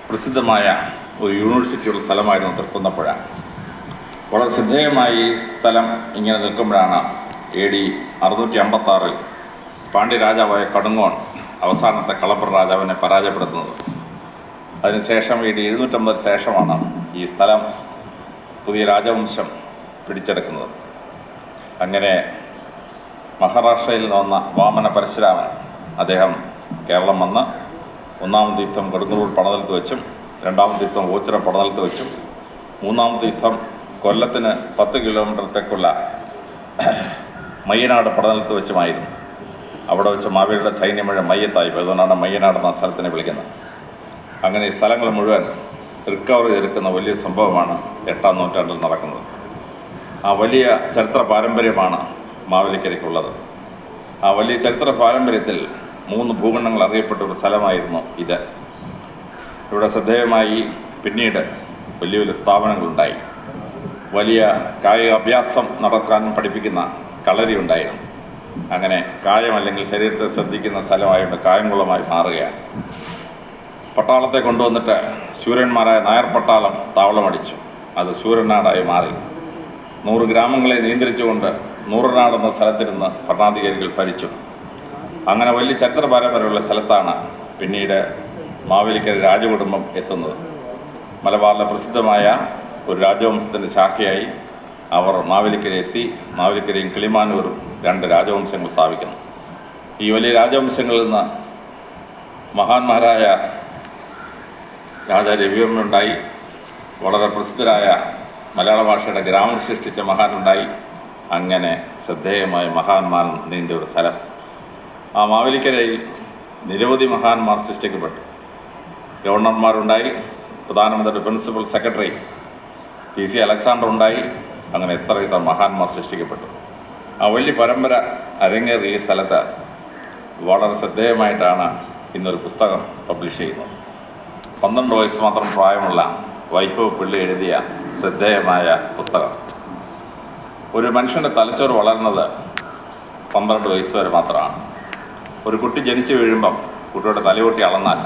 പ്രസിദ്ധമായ ഒരു യൂണിവേഴ്സിറ്റിയുള്ള സ്ഥലമായിരുന്നു തൃക്കുന്നപ്പുഴ. വളരെ ശ്രദ്ധേയമായ ഈ സ്ഥലം ഇങ്ങനെ നിൽക്കുമ്പോഴാണ് AD 656 പാണ്ഡ്യരാജാവായ കടുങ്ങോൺ അവസാനത്തെ കളപ്പുറ രാജാവിനെ പരാജയപ്പെടുത്തുന്നത്. അതിനുശേഷം AD 750 ശേഷമാണ് ഈ സ്ഥലം പുതിയ രാജവംശം പിടിച്ചെടുക്കുന്നത്. അങ്ങനെ മഹാരാഷ്ട്രയിൽ നിന്ന് വന്ന വാമന പരശുരാമൻ അദ്ദേഹം കേരളം വന്ന് ഒന്നാമത്തെ യുദ്ധം കൊടുങ്ങല്ലൂർ പടനിലത്ത് വെച്ചും രണ്ടാമത്തെ യുദ്ധം ഓച്ചിറ പടനിലത്ത് വെച്ചും മൂന്നാമത്തെ യുദ്ധം കൊല്ലത്തിന് 10 കിലോമീറ്റർ തെക്കുള്ള മയ്യനാട് പടനിലത്ത് വെച്ചുമായിരുന്നു. അവിടെ വെച്ച് മാവേലിയുടെ സൈന്യം മുഴുവൻ മയ്യത്തായി, അതുകൊണ്ടാണ് മയ്യനാട് എന്ന സ്ഥലത്തിനെ വിളിക്കുന്നത്. അങ്ങനെ ഈ സ്ഥലങ്ങൾ മുഴുവൻ റിക്കവർ ചെയ്തെടുക്കുന്ന വലിയ സംഭവമാണ് 8-ാം നൂറ്റാണ്ടിൽ നടക്കുന്നത്. ആ വലിയ ചരിത്ര പാരമ്പര്യമാണ് മാവേലിക്കരയ്ക്കുള്ളത്. ആ വലിയ ചരിത്ര പാരമ്പര്യത്തിൽ 3 ഭൂഖണ്ഡങ്ങൾ അറിയപ്പെട്ട ഒരു സ്ഥലമായിരുന്നു ഇത്. ഇവിടെ ശ്രദ്ധേയമായി പിന്നീട് വലിയ വലിയ സ്ഥാപനങ്ങളുണ്ടായി. വലിയ കായിക അഭ്യാസം നടക്കാനും പഠിപ്പിക്കുന്ന കളരി ഉണ്ടായിരുന്നു. അങ്ങനെ കായം അല്ലെങ്കിൽ ശരീരത്തെ ശ്രദ്ധിക്കുന്ന സ്ഥലമായിട്ട് കായംകുളമായി മാറുകയാണ്. പട്ടാളത്തെ കൊണ്ടുവന്നിട്ട് ശൂരന്മാരായ നായർ പട്ടാളം താവളമടിച്ചു. അത് ശൂരനാടായി മാറി. 100 ഗ്രാമങ്ങളെ നിയന്ത്രിച്ചുകൊണ്ട് നൂറനാട് എന്ന സ്ഥലത്തിരുന്ന് ഭരണാധികാരികൾ ഭരിച്ചു. അങ്ങനെ വലിയ ചരിത്ര പാരമ്പര്യമുള്ള സ്ഥലത്താണ് പിന്നീട് മാവേലിക്കര രാജകുടുംബം എത്തുന്നത്. മലബാറിലെ പ്രസിദ്ധമായ ഒരു രാജവംശത്തിൻ്റെ ശാഖയായി അവർ മാവേലിക്കര എത്തി. മാവേലിക്കരയും കിളിമാനൂരും 2 രാജവംശങ്ങൾ സ്ഥാപിക്കുന്നു. ഈ വലിയ രാജവംശങ്ങളിൽ നിന്ന് മഹാന്മാരായ രാജാ രവിവർമ്മനുണ്ടായി. വളരെ പ്രസിദ്ധരായ മലയാള ഭാഷയുടെ ഗ്രാമർ സൃഷ്ടിച്ച മഹാനുണ്ടായി. അങ്ങനെ ശ്രദ്ധേയമായ മഹാന്മാർ നീണ്ട ഒരു സ്ഥലം. ആ മാവേലിക്കരയിൽ നിരവധി മഹാന്മാർ സൃഷ്ടിക്കപ്പെട്ടു. ഗവർണർമാരുണ്ടായി, പ്രധാനമന്ത്രിയുടെ പ്രിൻസിപ്പൽ സെക്രട്ടറി PC അലക്സാണ്ടർ ഉണ്ടായി. അങ്ങനെ എത്ര മഹാന്മാർ സൃഷ്ടിക്കപ്പെട്ടു. ആ വലിയ പരമ്പര അരങ്ങേറിയ ഈ സ്ഥലത്ത് വളരെ ശ്രദ്ധേയമായിട്ടാണ് ഇന്നൊരു പുസ്തകം പബ്ലിഷ് ചെയ്യുന്നത്. 12 വയസ്സ് മാത്രം പ്രായമുള്ള വൈഭവ് പിള്ളി എഴുതിയ ശ്രദ്ധേയമായ പുസ്തകം. ഒരു മനുഷ്യൻ്റെ തലച്ചോറ് വളരുന്നത് 12 വയസ്സ് വരെ മാത്രമാണ്. ഒരു കുട്ടി ജനിച്ചു വീഴുമ്പം കുട്ടിയുടെ തലയോട്ടി അളന്നാൽ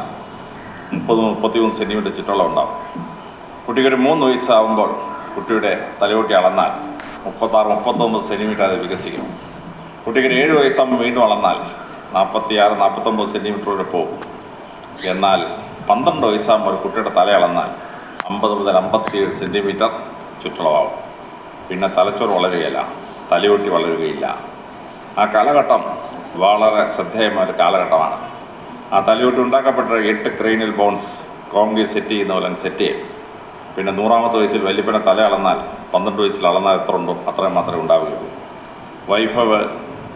30-33 സെൻറ്റിമീറ്റർ ചുറ്റോളം ഉണ്ടാവും. കുട്ടിക്കൊരു 3 വയസ്സാകുമ്പോൾ കുട്ടിയുടെ തലയോട്ടി അളന്നാൽ 36-39 സെൻറ്റിമീറ്റർ അത് വികസിക്കും. കുട്ടിക്കൊരു 7 വയസ്സാകുമ്പോൾ വീണ്ടും അളന്നാൽ 46-49 സെൻറ്റിമീറ്റർ വരെ പോകും. എന്നാൽ 12 വയസ്സാകുമ്പോൾ ഒരു കുട്ടിയുടെ തല അളന്നാൽ 50 മുതൽ 57 സെൻറ്റിമീറ്റർ ചുറ്റളവാകും. പിന്നെ തലച്ചോറ് വളരുകയില്ല, തലയോട്ടി വളരുകയില്ല. ആ കാലഘട്ടം വളരെ ശ്രദ്ധേയമായ ഒരു കാലഘട്ടമാണ്. ആ തലയോട്ടി ഉണ്ടാക്കപ്പെട്ട 8 ക്രൈനിയൽ ബോൺസ് കോൺഗ്രീസ് സെറ്റ് ചെയ്യുന്ന പോലെ സെറ്റ് ചെയ്യും. പിന്നെ 100ാമത്തെ വയസ്സിൽ വല്യപ്പനെ തല അളന്നാൽ 12 വയസ്സിൽ അളന്നാൽ എത്ര ഉണ്ടോ അത്രയും മാത്രമേ ഉണ്ടാവുകയുള്ളൂ. വൈഭവ്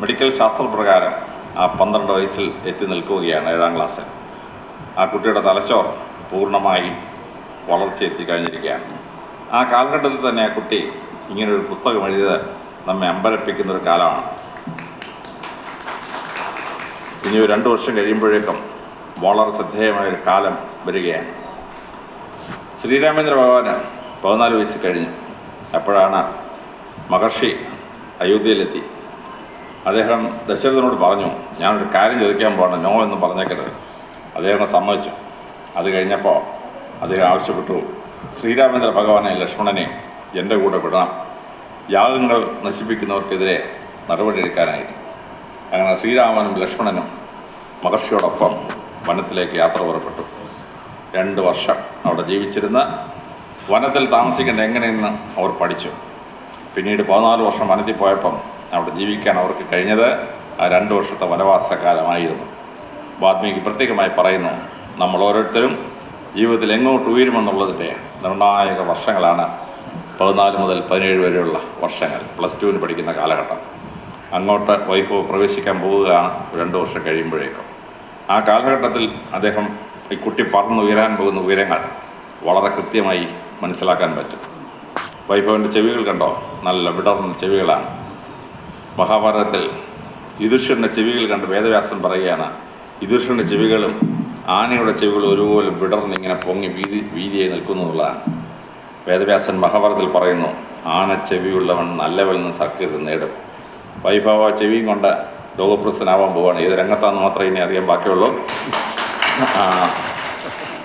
മെഡിക്കൽ ശാസ്ത്രപ്രകാരം ആ 12 വയസ്സിൽ എത്തി നിൽക്കുകയാണ് 7ാം ക്ലാസ്സിൽ. ആ കുട്ടിയുടെ തലച്ചോർ പൂർണ്ണമായി വളർച്ച എത്തിക്കഴിഞ്ഞിരിക്കുകയാണ്. ആ കാലഘട്ടത്തിൽ തന്നെ ആ കുട്ടി ഇങ്ങനൊരു പുസ്തകം എഴുതിയത് നമ്മെ അമ്പരപ്പിക്കുന്നൊരു കാലമാണ്. ഇനി ഒരു 2 വർഷം കഴിയുമ്പോഴേക്കും വളരെ ശ്രദ്ധേയമായൊരു കാലം വരികയാണ്. ശ്രീരാമേന്ദ്ര ഭഗവാന് 14 വയസ്സ് കഴിഞ്ഞു. അപ്പോഴാണ് മഹർഷി അയോധ്യയിലെത്തി. അദ്ദേഹം ദശരഥനോട് പറഞ്ഞു, ഞാനൊരു കാര്യം ചോദിക്കാൻ പോകണം, നോ എന്ന് പറഞ്ഞേക്കരുത്. അദ്ദേഹം സമ്മതിച്ചു. അത് കഴിഞ്ഞപ്പോൾ അദ്ദേഹം ആവശ്യപ്പെട്ടു, ശ്രീരാമേന്ദ്ര ഭഗവാനെ ലക്ഷ്മണനെ എൻ്റെ കൂടെ വിടണം, യാഗങ്ങൾ നശിപ്പിക്കുന്നവർക്കെതിരെ നടപടിയെടുക്കാനായിട്ട്. അങ്ങനെ ശ്രീരാമനും ലക്ഷ്മണനും മഹർഷിയോടൊപ്പം വനത്തിലേക്ക് യാത്ര പുറപ്പെട്ടു. 2 വർഷം അവിടെ ജീവിച്ചിരുന്ന് വനത്തിൽ താമസിക്കേണ്ട എങ്ങനെയെന്ന് അവർ പഠിച്ചു. പിന്നീട് 14 വർഷം വനത്തിൽ പോയപ്പം അവിടെ ജീവിക്കാൻ അവർക്ക് കഴിഞ്ഞത് ആ 2 വർഷത്തെ വനവാസകാലമായിരുന്നു. വാൽമീകി പ്രത്യേകമായി പറയുന്നു, നമ്മൾ ഓരോരുത്തരും ജീവിതത്തിൽ എങ്ങോട്ട് ഉയരുമെന്നുള്ളതിൻ്റെ നിർണായക വർഷങ്ങളാണ് 14 മുതൽ 17 വരെയുള്ള വർഷങ്ങൾ, +2 പഠിക്കുന്ന കാലഘട്ടം. അങ്ങോട്ട് വൈഭവ് പ്രവേശിക്കാൻ പോവുകയാണ് 2 വർഷം കഴിയുമ്പോഴേക്കും. ആ കാലഘട്ടത്തിൽ അദ്ദേഹം ഈ കുട്ടി പറന്നുയരാൻ പോകുന്ന ഉയരങ്ങൾ വളരെ കൃത്യമായി മനസ്സിലാക്കാൻ പറ്റും. വൈഭവൻ്റെ ചെവികൾ കണ്ടോ, നല്ല വിടർന്ന ചെവികളാണ്. മഹാഭാരതത്തിൽ യുധിഷ്ഠിരൻ്റെ ചെവികൾ കണ്ട് വേദവ്യാസൻ പറയുകയാണ്, യുധിഷ്ഠിരൻ്റെ ചെവികളും ആനയുടെ ചെവികളും ഒരുപോലെ വിടർന്നിങ്ങനെ പൊങ്ങി വീതിയായി നിൽക്കുന്നു എന്നുള്ളതാണ്. വേദവ്യാസൻ മഹാഭാരതത്തിൽ പറയുന്നു, ആന ചെവിയുള്ളവൻ നല്ലവരിൽ നിന്ന് സത്കീർത്തി നേടും. വൈഭവ ചെവിയും കൊണ്ട് ലോകപ്രസിദ്ധനാവാൻ പോവുകയാണ്. ഏത് രംഗത്താണെന്ന് മാത്രമേ ഇനി അറിയാൻ ബാക്കിയുള്ളൂ.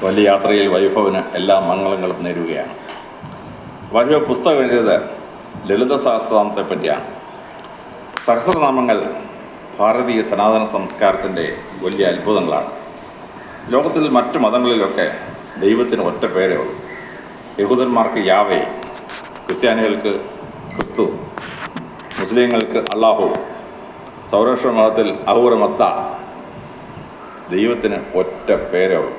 വലിയ യാത്രയിൽ വൈഭവന് എല്ലാ മംഗളങ്ങളും നേരുകയാണ്. വൈഭവ പുസ്തകം എഴുതിയത് ലളിത സഹസ്രനാമത്തെ പറ്റിയാണ്. സഹസ്രനാമങ്ങൾ ഭാരതീയ സനാതന സംസ്കാരത്തിൻ്റെ വലിയ അത്ഭുതങ്ങളാണ്. ലോകത്തിൽ മറ്റു മതങ്ങളിലൊക്കെ ദൈവത്തിന് ഒറ്റ പേരേ ഉള്ളൂ. യഹൂദന്മാർക്ക് യാവേ, ക്രിസ്ത്യാനികൾക്ക് ക്രിസ്തു, മുസ്ലിങ്ങൾക്ക് അള്ളാഹു, സൗരാഷ്ട്ര മതത്തിൽ അഹൂറ മസ്ത. ദൈവത്തിന് ഒറ്റ പേരേ ഉള്ളൂ.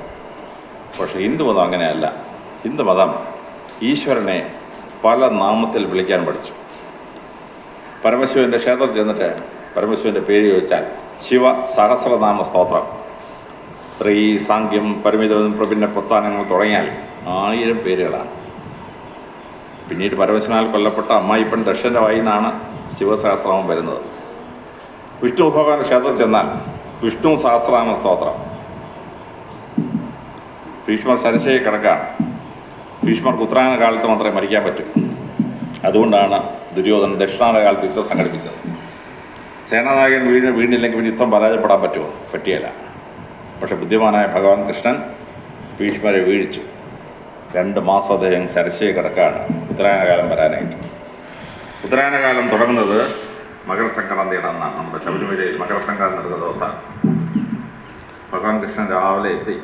പക്ഷേ ഹിന്ദുമതം അങ്ങനെയല്ല. ഹിന്ദുമതം ഈശ്വരനെ പല നാമത്തിൽ വിളിക്കാൻ പഠിച്ചു. പരമശിവൻ്റെ ക്ഷേത്രത്തിൽ ചെന്നിട്ട് പരമശിവൻ്റെ പേര് ചോദിച്ചാൽ ശിവ സഹസ്രനാമ സ്തോത്രം, ത്രീ സാങ്ക്യം പരിമിതവും പ്രഭിന്ന പ്രസ്ഥാനങ്ങൾ തുടങ്ങിയാൽ 1000 പേരുകളാണ്. പിന്നീട് പരമശിവനാൽ കൊല്ലപ്പെട്ട അമ്മായിപ്പൻ ദക്ഷൻ്റെ വായിൽ നിന്നാണ് ശിവസഹസ്രനാമം വരുന്നത്. വിഷ്ണു ഭഗവാന്റെ ക്ഷേത്രത്തിൽ ചെന്നാൽ വിഷ്ണു സഹസ്രനാമ സ്തോത്രം. ഭീഷ്മർ ശരശയെ കിടക്കാണ്. ഭീഷ്മർക്ക് ഉത്തരായന കാലത്ത് മാത്രമേ മരിക്കാൻ പറ്റൂ. അതുകൊണ്ടാണ് ദുര്യോധനൻ ദക്ഷിണായന കാലത്ത് യുദ്ധം സംഘടിപ്പിച്ചത്. സേനാനായകൻ വീണില്ലെങ്കിൽ പിന്നെ യുദ്ധം പരാജയപ്പെടാൻ പറ്റുമോ? പറ്റിയല്ല. പക്ഷെ ബുദ്ധിമാനായ ഭഗവാൻ കൃഷ്ണൻ ഭീഷ്മരെ വീഴിച്ചു. 2 മാസം അദ്ദേഹം ശരശയെ കിടക്കാണ് ഉത്തരായനകാലം വരാനായിട്ട്. ഉത്തരായനകാലം തുടങ്ങുന്നത് മകരസംക്രാന്തിയുടെ അന്നാണ്. നമ്മുടെ ശബരിമലയിൽ മകരസംക്രാന്തി നടക്കുന്ന ദിവസമാണ്. ഭഗവാൻ കൃഷ്ണൻ രാവിലെ എത്തി.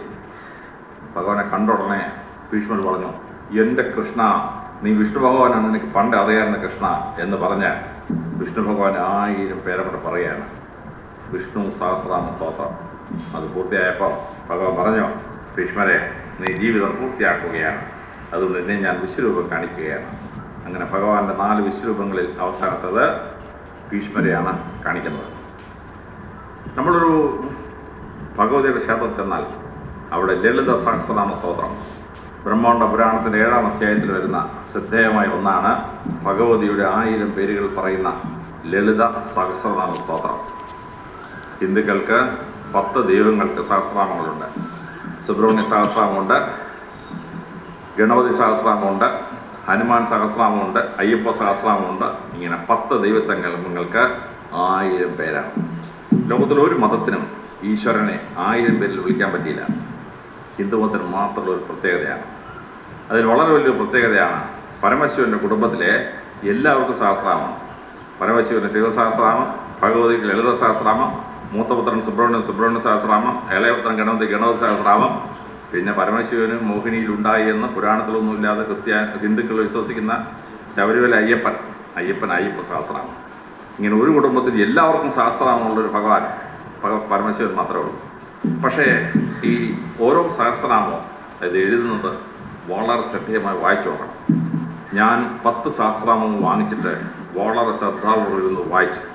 ഭഗവാനെ കണ്ട ഉടനെ ഭീഷ്മർ പറഞ്ഞു, എൻ്റെ കൃഷ്ണ, നീ വിഷ്ണു ഭഗവാനാണ്, നിനക്ക് പണ്ട് അറിയാവുന്ന കൃഷ്ണ എന്ന് പറഞ്ഞ് വിഷ്ണു ഭഗവാൻ 1000 പേരവിടെ പറയുകയാണ്. വിഷ്ണു സഹസ്രനാമ സ്തോത്രം. അത് പൂർത്തിയായപ്പോൾ ഭഗവാൻ പറഞ്ഞു, ഭീഷ്മരെ, നീ ജീവിതം പൂർത്തിയാക്കുകയാണ്, അത് നിന്നെ ഞാൻ വിശ്വരൂപം കാണിക്കുകയാണ്. അങ്ങനെ ഭഗവാന്റെ 4 വിശ്വരൂപങ്ങളിൽ അവസാനത്തത് ഭീഷ്മരെയാണ് കാണിക്കുന്നത്. നമ്മളൊരു ഭഗവതിയുടെ ക്ഷേത്രത്തിൽ ചെന്നാൽ അവിടെ ലളിത സഹസ്രനാമ സ്തോത്രം, ബ്രഹ്മാണ്ഡ പുരാണത്തിൻ്റെ 7-ാം അധ്യായത്തിൽ വരുന്ന ശ്രദ്ധേയമായ ഒന്നാണ് ഭഗവതിയുടെ 1000 പേരുകൾ പറയുന്ന ലളിത സഹസ്രനാമ സ്തോത്രം. ഹിന്ദുക്കൾക്ക് 10 ദൈവങ്ങൾക്ക് സഹസ്രനാമങ്ങളുണ്ട്. സുബ്രഹ്മണ്യ സഹസ്രനാമമുണ്ട്, ഗണപതി സഹസ്രനാമമുണ്ട്, ഹനുമാൻ സഹസ്രനാമമുണ്ട്, അയ്യപ്പ സഹസ്രനാമമുണ്ട്. ഇങ്ങനെ 10 ദൈവസങ്കല്പങ്ങൾക്ക് 1000 പേരാണ്. ലോകത്തിലൊരു മതത്തിനും ഈശ്വരനെ 1000 പേരിൽ വിളിക്കാൻ പറ്റിയില്ല. ഹിന്ദുമതത്തിന് മാത്രമുള്ള ഒരു പ്രത്യേകതയാണ്. അതിൽ വളരെ വലിയൊരു പ്രത്യേകതയാണ് പരമശിവൻ്റെ കുടുംബത്തിലെ എല്ലാവർക്കും സഹസ്രനാമം. പരമശിവന് ശിവസഹസ്രനാമം, ഭഗവതിക്ക് ലളിത സഹസ്രനാമം, മൂത്തപുത്രൻ സുബ്രഹ്മണ്യ സഹസ്രനാമം, ഇളയപുത്രൻ ഗണപതി സഹസ്രനാമം. പിന്നെ പരമശിവന് മോഹിനിയിലുണ്ടായി എന്ന് പുരാണത്തിലൊന്നുമില്ലാതെ ഹിന്ദുക്കൾ വിശ്വസിക്കുന്ന ശബരിമല അയ്യപ്പ സഹസ്രനാമം. ഇങ്ങനെ ഒരു കുടുംബത്തിൽ എല്ലാവർക്കും സഹസ്രനാമമുള്ളൊരു ഭഗവാൻ പരമശിവൻ മാത്രമേ ഉള്ളൂ. പക്ഷേ ഈ ഓരോ സഹസ്രനാമവും അത് എഴുതുന്നത് വളരെ ശ്രദ്ധേയമായി വായിച്ചു നോക്കണം. ഞാൻ 10 സഹസ്രനാമം വാങ്ങിച്ചിട്ട് വളരെ ശ്രദ്ധാപൂർവ്വം വായിച്ചു.